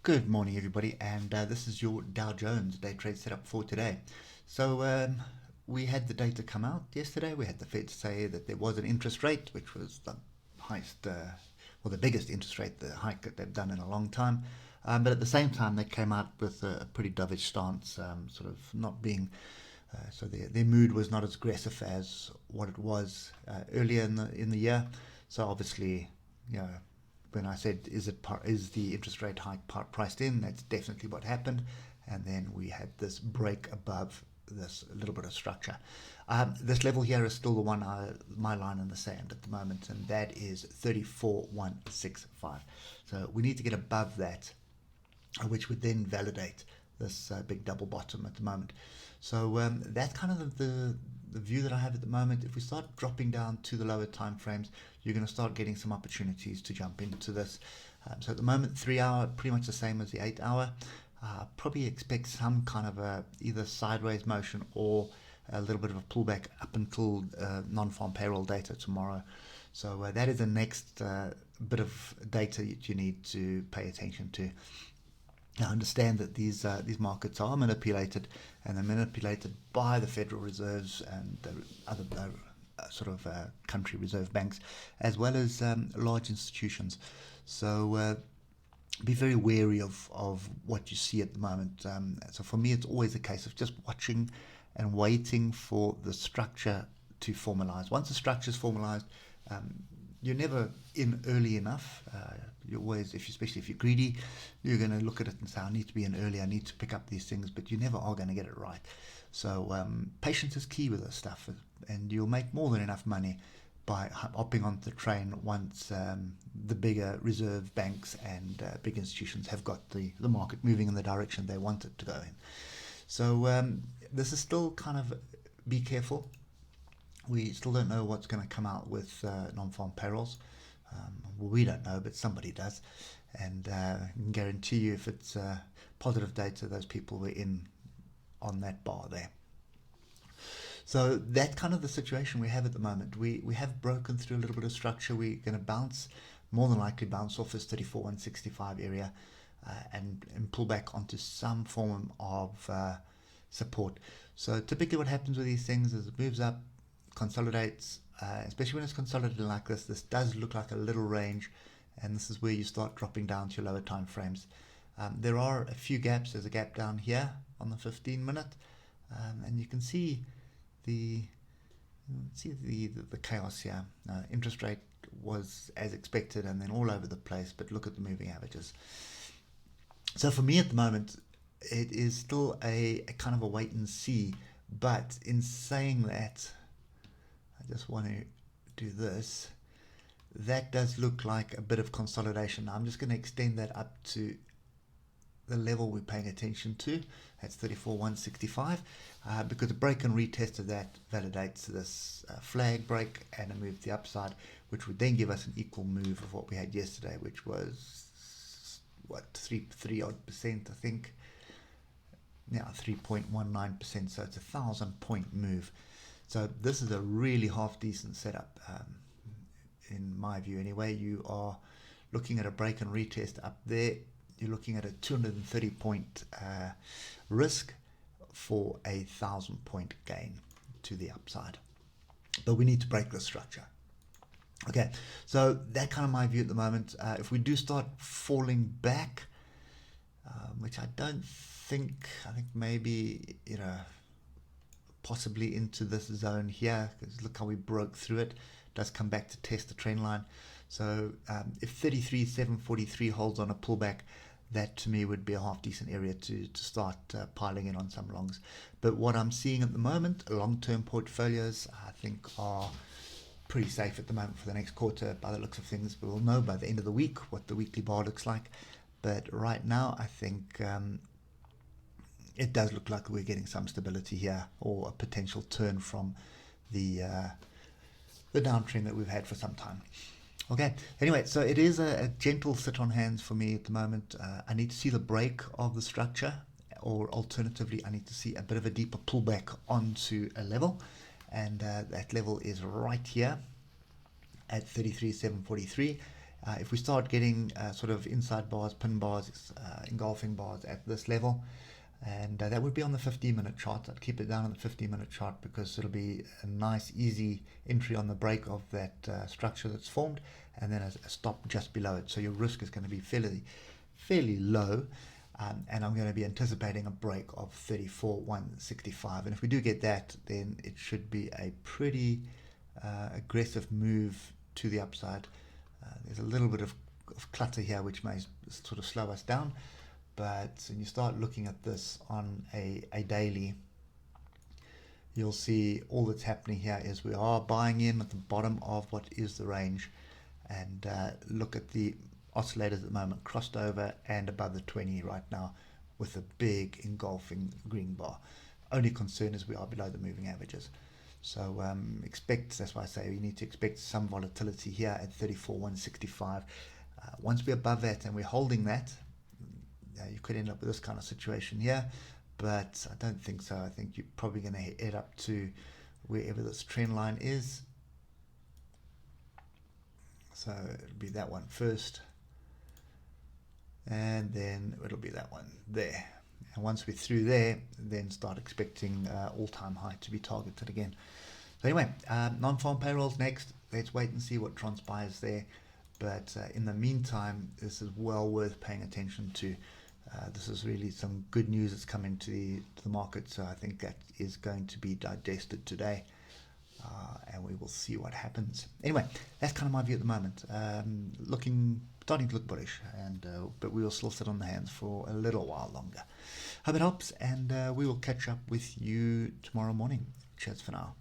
Good morning, everybody, and this is your Dow Jones day trade setup for today. So we had the data come out yesterday. We had the Fed say that there was an interest rate, which was the highest, or the biggest interest rate, the hike that they've done in a long time. But at the same time, they came out with a pretty dovish stance, sort of not being. So their mood was not as aggressive as what it was earlier in the year. So obviously, you know, when I said is the interest rate hike priced in, that's definitely what happened. And then we had this break above this little bit of structure. This level here is still the one, my line in the sand at the moment, and that is 34,165. So we need to get above that, which would then validate this big double bottom at the moment. So that's kind of the view that I have at the moment. If we start dropping down to the lower time frames, you're going to start getting some opportunities to jump into this. So at the moment, 3 hour, pretty much the same as the 8 hour. Probably expect some kind of a either sideways motion or a little bit of a pullback up until non-farm payroll data tomorrow. So that is the next bit of data that you need to pay attention to. Now, understand that these markets are manipulated, and they're manipulated by the Federal Reserves and the other country reserve banks, as well as large institutions. So be very wary of what you see at the moment. So for me, it's always a case of just watching and waiting for the structure to formalize. Once the structure is formalized, you're never in early enough. You always, especially if you're greedy, you're going to look at it and say, I need to be in early, I need to pick up these things, but you never are going to get it right. So patience is key with this stuff, and you'll make more than enough money by hopping onto the train once the bigger reserve banks and big institutions have got the market moving in the direction they want it to go in. So this is still kind of, be careful. We still don't know what's going to come out with non-farm payrolls. Well, we don't know, but somebody does. And I can guarantee you if it's positive data, those people were in on that bar there. So that's kind of the situation we have at the moment. We have broken through a little bit of structure. We're going to bounce, more than likely bounce off this 34,165 area and pull back onto some form of support. So typically what happens with these things is it moves up, consolidates, especially when it's consolidated like this. This does look like a little range, and this is where you start dropping down to your lower time frames. There are a few gaps. There's a gap down here on the 15-minute, and you can see the chaos here. Interest rate was as expected and then all over the place, but look at the moving averages. So for me at the moment, it is still a kind of a wait and see. But in saying that, I just want to do this. That does look like a bit of consolidation. Now I'm just going to extend that up to the level we're paying attention to. That's 34,165, because a break and retest of that validates this flag break and a move to the upside, which would then give us an equal move of what we had yesterday, which was what, 3 odd percent, I think. Now 3.19%, so it's a 1,000-point move. So this is a really half decent setup, in my view anyway. You are looking at a break and retest up there. You're looking at a 230-point risk for a 1,000-point gain to the upside. But we need to break the structure. Okay, so that's kind of my view at the moment. If we do start falling back, which I don't think, I think maybe, possibly into this zone here, because look how we broke through it. It does come back to test the trend line. So if 33,743 holds on a pullback, that to me would be a half decent area to start piling in on some longs. But what I'm seeing at the moment, long-term portfolios, I think are pretty safe at the moment for the next quarter. By the looks of things, we'll know by the end of the week what the weekly bar looks like. But right now, I think it does look like we're getting some stability here, or a potential turn from the downtrend that we've had for some time. Okay, anyway, so it is a gentle sit on hands for me at the moment. I need to see the break of the structure, or alternatively, I need to see a bit of a deeper pullback onto a level, and that level is right here at 33,743. If we start getting sort of inside bars, pin bars, engulfing bars at this level, and that would be on the 15-minute chart. I'd keep it down on the 15-minute chart because it'll be a nice, easy entry on the break of that structure that's formed, and then a stop just below it. So your risk is going to be fairly low, and I'm going to be anticipating a break of 34,165. And if we do get that, then it should be a pretty aggressive move to the upside. There's a little bit of clutter here which may sort of slow us down, but when you start looking at this on a daily, you'll see all that's happening here is we are buying in at the bottom of what is the range, and look at the oscillators at the moment, crossed over and above the 20 right now with a big engulfing green bar. Only concern is we are below the moving averages. So that's why I say we need to expect some volatility here at 34,165. Once we're above that and we're holding that, you could end up with this kind of situation here, but I don't think so. I think you're probably going to head up to wherever this trend line is. So it'll be that one first, and then it'll be that one there. And once we're through there, then start expecting all-time high to be targeted again. So anyway, non-farm payrolls next. Let's wait and see what transpires there. But in the meantime, this is well worth paying attention to. This is really some good news that's coming to the market. So I think that is going to be digested today. And we will see what happens. Anyway, that's kind of my view at the moment. Starting to look bullish, but we will still sit on the hands for a little while longer. Hope it helps, and we will catch up with you tomorrow morning. Cheers for now.